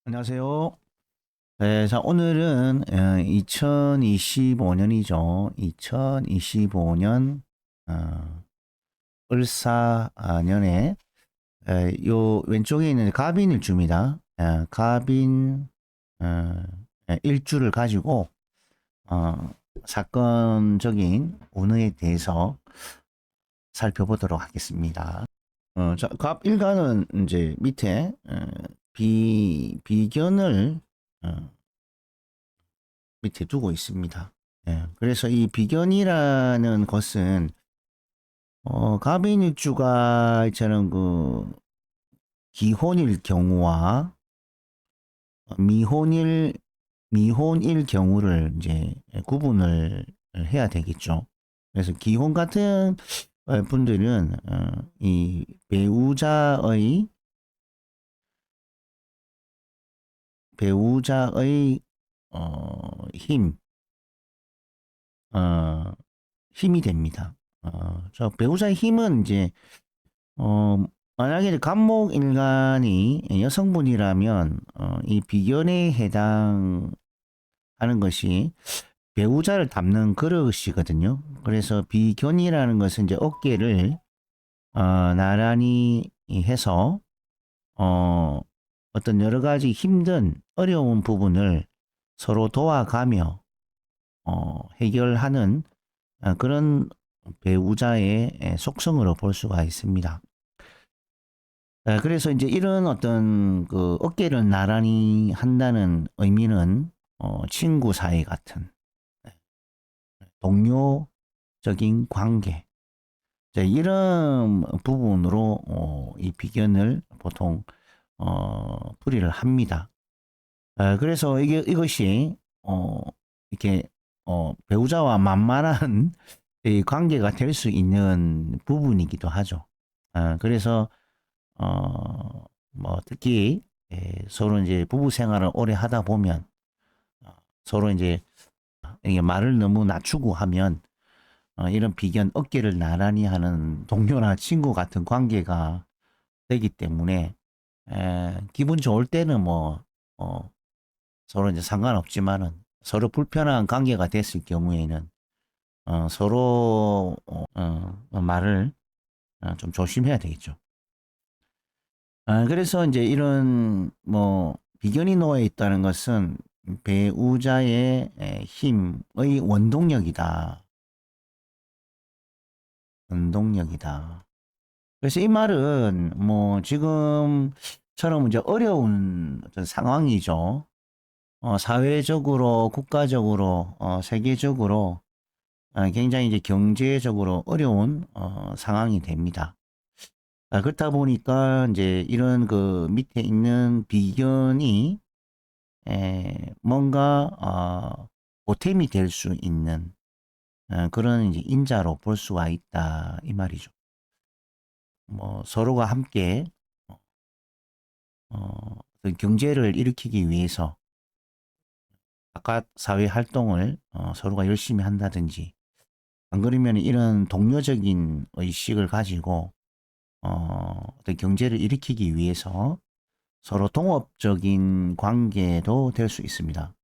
안녕하세요. 네, 자, 오늘은 2025년이죠. 2025년 을사년에 요 왼쪽에 있는 갑인일주입니다. 갑인 일주를 가지고 어, 사건적인 운에 대해서 살펴보도록 하겠습니다. 자, 갑일간은 이제 밑에 비견을 어, 밑에 두고 있습니다. 그래서 이 비견이라는 것은 갑인일주가 저는 그 기혼일 경우와 미혼일 미혼일 경우를 이제 구분을 해야 되겠죠. 그래서 기혼 같은 분들은 이 배우자의 힘, 어, 힘이 됩니다. 저 배우자의 힘은 이제 어, 만약에 갑목일간이 여성분이라면 이 비견에 해당하는 것이 배우자를 담는 그릇이거든요. 그래서 비견이라는 것은 이제 어깨를 나란히 해서 어, 어떤 여러 가지 힘든 어려운 부분을 서로 도와가며 해결하는 그런 배우자의 속성으로 볼 수가 있습니다. 그래서 이제 이런 어떤 그 어깨를 나란히 한다는 의미는 친구 사이 같은 동료적인 관계 이런 부분으로 이 비견을 보통 풀이를 합니다. 그래서 이것이 이렇게 배우자와 만만한 이 관계가 될 수 있는 부분이기도 하죠. 그래서 뭐 특히 서로 이제 부부 생활을 오래 하다 보면 서로 이제 이게 말을 너무 낮추고 하면 이런 비견 어깨를 나란히 하는 동료나 친구 같은 관계가 되기 때문에 기분 좋을 때는 뭐 서로 이제 상관없지만은 서로 불편한 관계가 됐을 경우에는 서로 말을 좀 조심해야 되겠죠. 그래서 이제 이런 뭐 비견이 놓여 있다는 것은 배우자의 힘의 원동력이다. 원동력이다. 그래서 이 말은 뭐 지금처럼 이제 어려운 어떤 상황이죠. 사회적으로, 국가적으로, 세계적으로 굉장히 이제 경제적으로 어려운 상황이 됩니다. 그렇다 보니까 이제 이런 그 밑에 있는 비견이 뭔가 보탬이 될 수 있는 그런 이제 인자로 볼 수가 있다 이 말이죠. 뭐 서로가 함께 어떤 경제를 일으키기 위해서 바깥 사회 활동을 서로가 열심히 한다든지 안 그러면 이런 동료적인 의식을 가지고 어떤 경제를 일으키기 위해서 서로 동업적인 관계도 될 수 있습니다.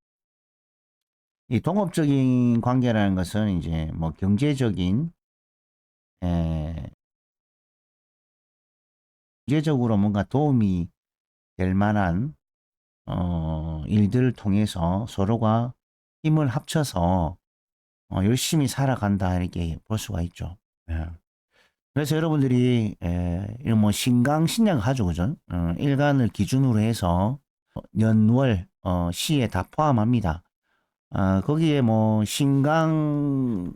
이 동업적인 관계라는 것은 이제 뭐 에, 경제적으로 뭔가 도움이 될 만한 일들을 통해서 서로가 힘을 합쳐서 열심히 살아간다 이렇게 볼 수가 있죠. 예. 그래서 여러분들이 이런 뭐 신강 신약을 가지고 그죠? 일간을 기준으로 해서 년월 시에 다 포함합니다. 거기에 뭐 신강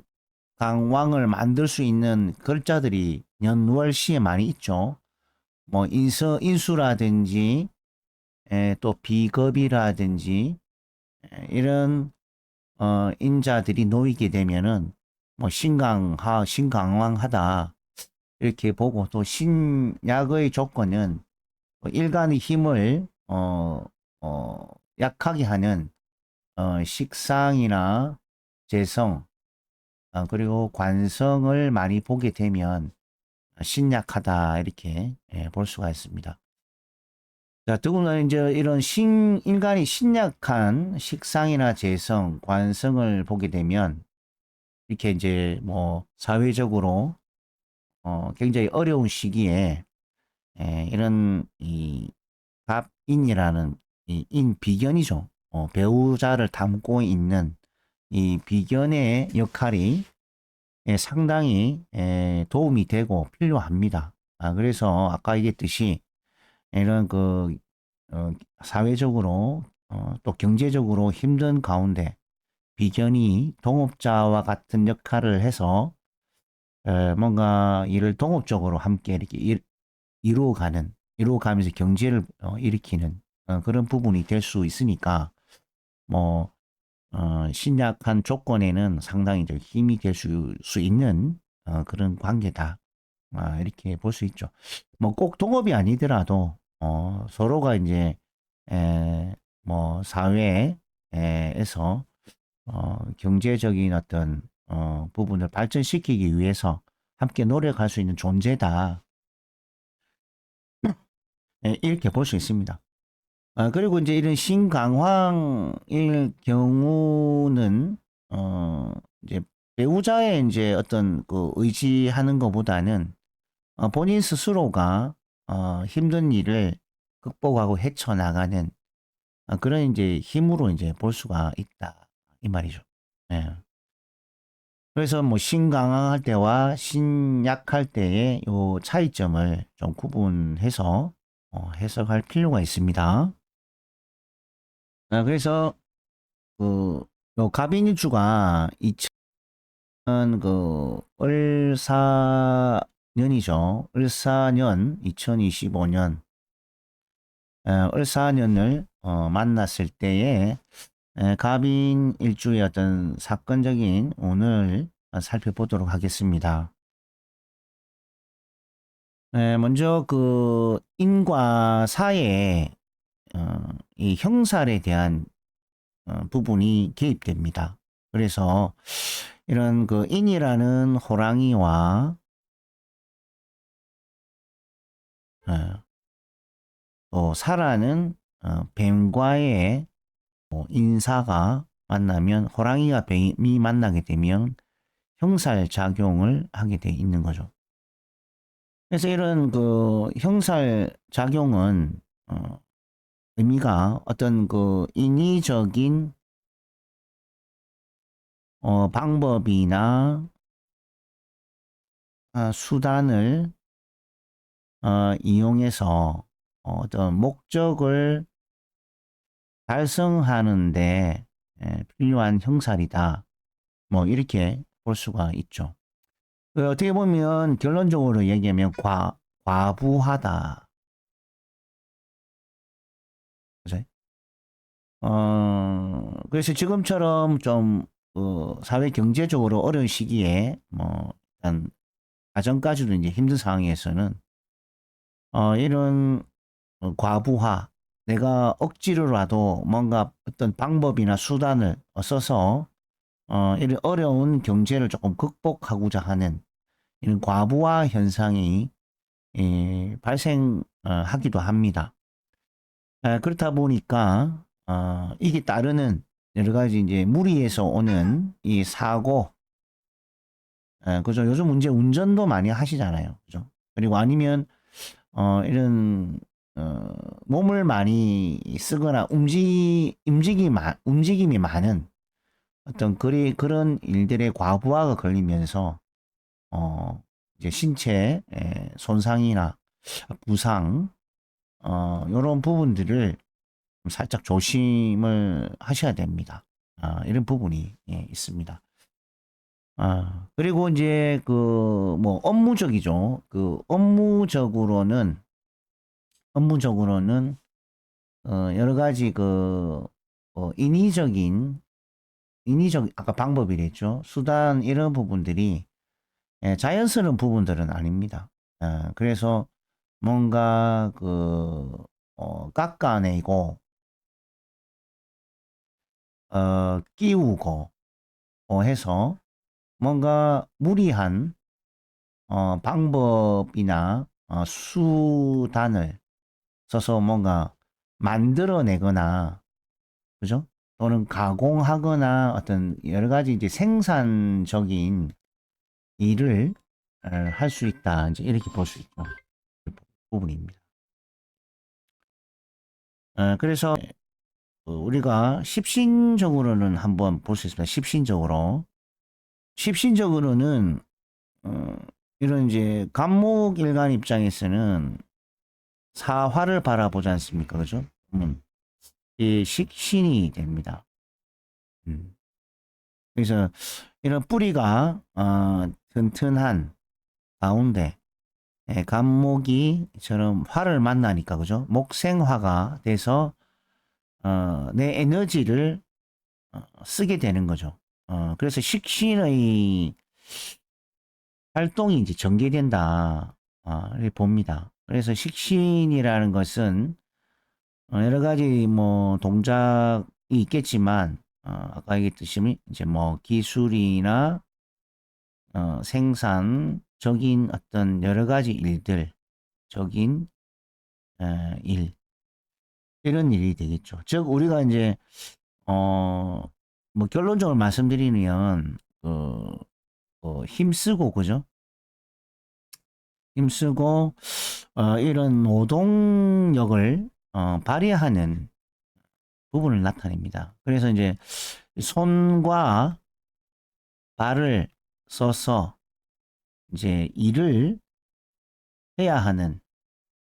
강왕을 만들 수 있는 글자들이 년월 시에 많이 있죠. 뭐 인수라든지 또 비겁이라든지 이런 인자들이 놓이게 되면은 뭐 신강왕하다 이렇게 보고 또 신약의 조건은 뭐 일간의 힘을 약하게 하는 식상이나 재성 그리고 관성을 많이 보게 되면 신약하다 이렇게 볼 수가 있습니다. 자, 더구나 이제 이런 인간이 신약한 식상이나 재성, 관성을 보게 되면 이렇게 이제 뭐 사회적으로 굉장히 어려운 시기에 이런 이 갑인이라는 이 비견이죠. 배우자를 담고 있는 이 비견의 역할이 상당히 도움이 되고 필요합니다. 그래서 아까 얘기했듯이 이런 어, 사회적으로 또 경제적으로 힘든 가운데 비견이 동업자와 같은 역할을 해서 뭔가 일을 동업적으로 함께 이렇게 이루어가면서 경제를 일으키는 그런 부분이 될 수 있으니까 뭐 신약한 조건에는 상당히 좀 힘이 될 수 있는 그런 관계다. 이렇게 볼 수 있죠. 뭐 꼭 동업이 아니더라도 서로가 이제 뭐 사회에서 경제적인 어떤 부분을 발전시키기 위해서 함께 노력할 수 있는 존재다. 이렇게 볼 수 있습니다. 그리고 이제 이런 신강황일 경우는 이제 배우자의 이제 어떤 그 의지하는 것보다는 본인 스스로가 힘든 일을 극복하고 헤쳐나가는 그런 이제 힘으로 이제 볼 수가 있다 이 말이죠. 예. 그래서 뭐 신강할 때와 신약할 때의 요 차이점을 좀 구분해서 해석할 필요가 있습니다. 그래서 그 요 갑인일주가 2000 을사년이죠. 을사년 2025년 을사년을 만났을 때에 갑인일주의 어떤 사건적인 운을 살펴보도록 하겠습니다. 먼저 그 인과 사에 이 형살에 대한 부분이 개입됩니다. 그래서 이런 그 인이라는 호랑이와 또 사라는 뱀과의 인사가 만나면 호랑이가 뱀이 만나게 되면 형살 작용을 하게 돼 있는 거죠. 그래서 이런 그 형살 작용은 의미가 어떤 그 인위적인 방법이나 수단을 이용해서 어떤 목적을 달성하는데 필요한 형살이다. 뭐 이렇게 볼 수가 있죠. 어떻게 보면 결론적으로 얘기하면 과부하다. 그죠? 그래서 지금처럼 좀 사회 경제적으로 어려운 시기에 뭐 일단 가정까지도 이제 힘든 상황에서는 이런 과부하, 내가 억지로라도 뭔가 어떤 방법이나 수단을 써서 이런 어려운 경제를 조금 극복하고자 하는 이런 과부하 현상이 발생하기도 합니다. 그렇다 보니까 이게 따르는 여러 가지 이제 무리에서 오는 이 사고, 그죠? 요즘 문제 운전도 많이 하시잖아요, 그죠? 그리고 아니면 이런 몸을 많이 쓰거나 움직임이 많은 어떤 그런 일들의 과부하가 걸리면서 이제 신체 손상이나 부상 요런 부분들을 살짝 조심을 하셔야 됩니다. 이런 부분이 있습니다. 그리고 이제 그 뭐 업무적이죠. 그 업무적으로는 여러 가지 그 인위적 아까 방법이랬죠. 수단 이런 부분들이 자연스러운 부분들은 아닙니다. 그래서 뭔가 깎아내고 끼우고 해서 뭔가 무리한 방법이나 수단을 써서 뭔가 만들어내거나, 그죠? 또는 가공하거나 어떤 여러 가지 이제 생산적인 일을 할 수 있다. 이제 이렇게 볼 수 있죠. 부분입니다. 그래서 우리가 십신적으로는 한번 볼 수 있습니다. 십신적으로는 어, 이런 이제 간목일간 입장에서는 사화를 바라보지 않습니까? 그죠? 이 식신이 됩니다. 음. 그래서 이런 뿌리가 튼튼한 가운데 간목이처럼 화를 만나니까 그죠? 목생화가 돼서 내 에너지를 쓰게 되는 거죠. 그래서 식신의 활동이 이제 전개된다. 이렇게 봅니다. 그래서 식신이라는 것은 여러 가지 뭐 동작이 있겠지만 아까 얘기했듯이 이제 뭐 기술이나 생산적인 어떤 여러 가지 일들, 적인 일 이런 일이 되겠죠. 즉 우리가 이제 뭐 결론적으로 말씀드리면 힘쓰고 그죠? 힘쓰고 이런 노동력을 발휘하는 부분을 나타냅니다. 그래서 이제 손과 발을 써서 이제 일을 해야 하는,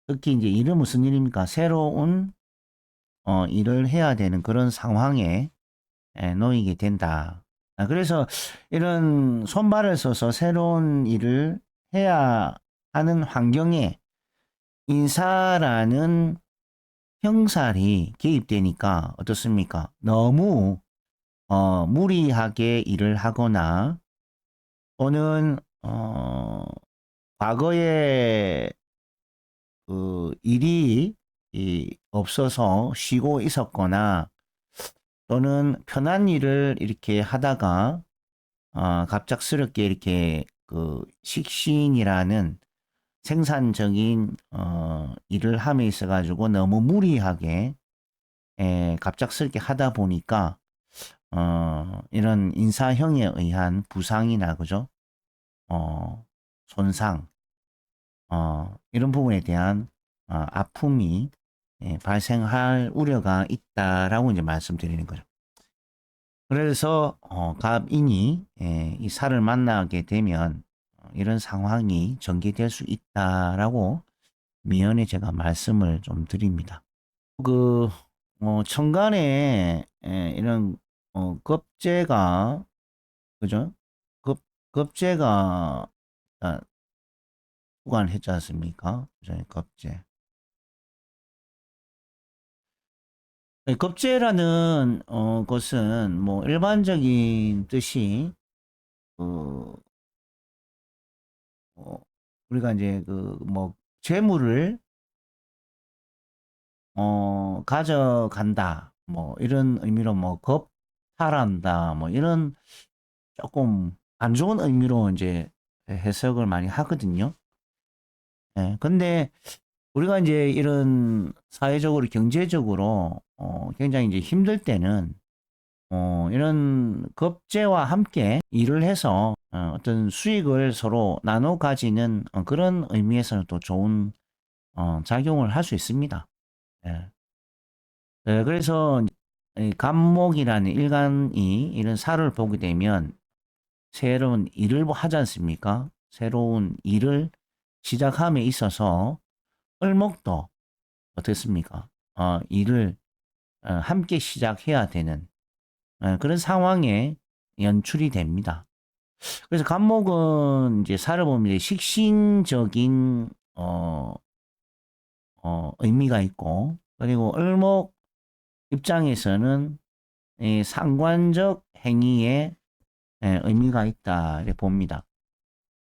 특히 이제 일은 무슨 일입니까? 새로운 일을 해야 되는 그런 상황에 놓이게 된다. 그래서 이런 손발을 써서 새로운 일을 해야 하는 환경에 인사라는 형살이 개입되니까 어떻습니까? 너무 무리하게 일을 하거나 또는 과거에 그 일이 없어서 쉬고 있었거나 또는 편한 일을 이렇게 하다가 갑작스럽게 이렇게 그 식신이라는 생산적인 일을 함에 있어 가지고 너무 무리하게 갑작스럽게 하다 보니까 이런 인사형에 의한 부상이나 그죠? 손상 이런 부분에 대한 아픔이 발생할 우려가 있다라고 이제 말씀드리는 거죠. 그래서 갑인이 이 살을 만나게 되면 이런 상황이 전개될 수 있다라고 미연에 제가 말씀을 좀 드립니다. 그 천간에 이런 겁재가 그죠? 겁재가 주관했지 않습니까? 그죠? 겁재. 겁재라는 것은 뭐 일반적인 뜻이 그 우리가 이제 그 뭐 재물을 가져간다 뭐 이런 의미로 뭐 겁탈한다 뭐 이런 조금 안 좋은 의미로 이제 해석을 많이 하거든요. 예. 근데 우리가 이제 이런 사회적으로 경제적으로 굉장히 이제 힘들 때는 이런 겁재와 함께 일을 해서 어떤 수익을 서로 나눠 가지는 그런 의미에서는 또 좋은 작용을 할 수 있습니다. 예. 그래서 이 간목이라는 일간이 이런 살을 보게 되면 새로운 일을 뭐 하지 않습니까? 새로운 일을 시작함에 있어서 을목도 어떻습니까? 일을 함께 시작해야 되는 그런 상황에 연출이 됩니다. 그래서 간목은 이제 살을 보면 이제 식신적인 의미가 있고 그리고 을목 입장에서는 이 상관적 행위에 의미가 있다 이렇게 봅니다.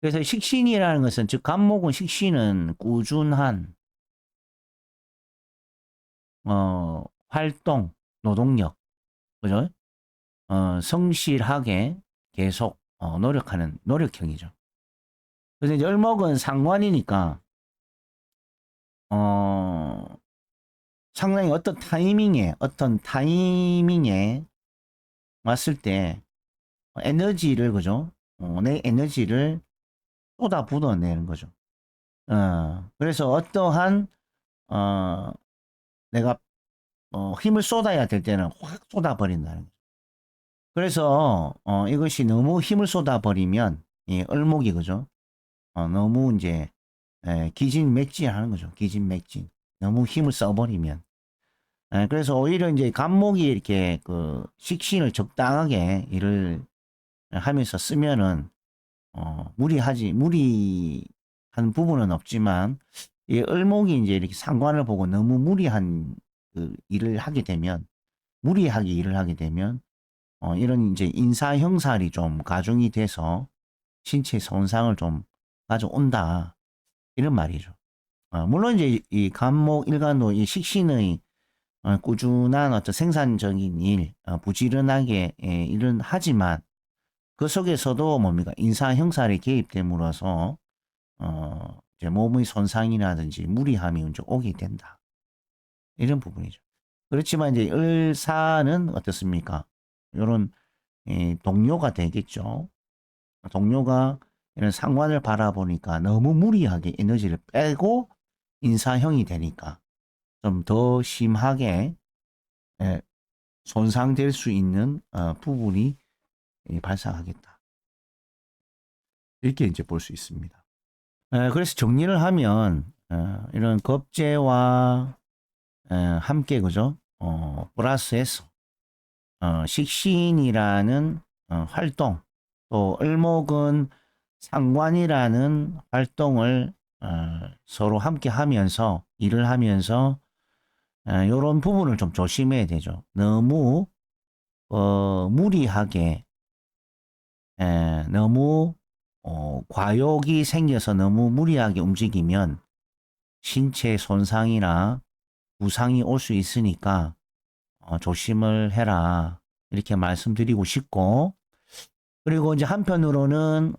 그래서 식신이라는 것은 즉 간목은 식신은 꾸준한 활동, 노동력, 그죠? 성실하게 계속 노력하는 노력형이죠. 그래서 이제 을목은 상관이니까 상당히 어떤 타이밍에 왔을 때 에너지를, 그죠? 내 에너지를 쏟아붓어내는 거죠. 그래서 어떠한, 어, 내가, 힘을 쏟아야 될 때는 확 쏟아버린다는 거죠. 그래서, 이것이 너무 힘을 쏟아버리면, 이 을목이, 그죠? 너무 이제, 기진맥진하는 거죠. 기진맥진. 너무 힘을 써버리면. 그래서 오히려 이제 간목이 이렇게 그 식신을 적당하게 일을 하면서 쓰면은, 무리한 부분은 없지만, 이 을목이 이제 이렇게 상관을 보고 너무 무리한 그 일을 하게 되면, 무리하게 일을 하게 되면, 이런 이제 인사형살이 좀 가중이 돼서 신체 손상을 좀 가져온다. 이런 말이죠. 물론 이제 이 간목 일간도 이 식신의 꾸준한 어떤 생산적인 일, 부지런하게 일은 하지만 그 속에서도 뭡니까? 인사 형살이 개입됨으로써 이제 몸의 손상이라든지 무리함이 이제 오게 된다. 이런 부분이죠. 그렇지만 이제 을사는 어떻습니까? 이런 동료가 되겠죠. 동료가 이런 상관을 바라보니까 너무 무리하게 에너지를 빼고 인사형이 되니까 좀 더 심하게 예, 손상될 수 있는 부분이 발생하겠다. 이렇게 이제 볼 수 있습니다. 그래서 정리를 하면 이런 겁재와 함께, 그죠? 플러스해서 식신이라는 활동, 또 을목은 상관이라는 활동을 서로 함께 하면서 일을 하면서 이런 부분을 좀 조심해야 되죠. 너무 무리하게 너무 과욕이 생겨서 너무 무리하게 움직이면 신체 손상이나 부상이 올 수 있으니까 조심을 해라. 이렇게 말씀드리고 싶고, 그리고 이제 한편으로는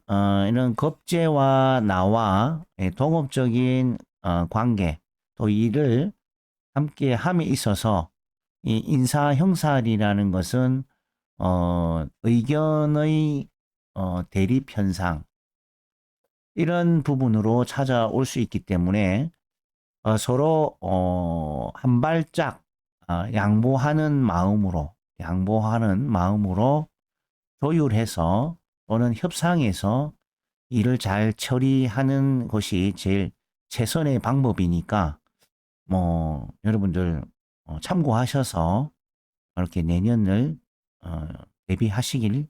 이런 겁재와 나와 동업적인 관계, 또 일을 함께 함에 있어서 이 인사 형살이라는 것은 의견의 대립 현상, 이런 부분으로 찾아올 수 있기 때문에 서로 한 발짝 양보하는 마음으로 조율해서 또는 협상해서 일을 잘 처리하는 것이 제일 최선의 방법이니까 여러분들 참고하셔서 이렇게 내년을 대비하시길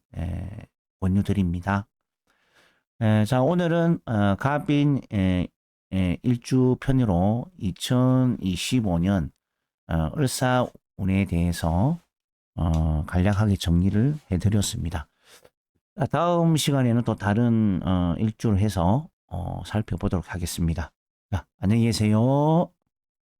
권유드립니다. 자, 오늘은 갑인 일주편으로 2025년 을사운에 대해서 간략하게 정리를 해드렸습니다. 다음 시간에는 또 다른 일주를 해서 살펴보도록 하겠습니다. 자, 안녕히 계세요.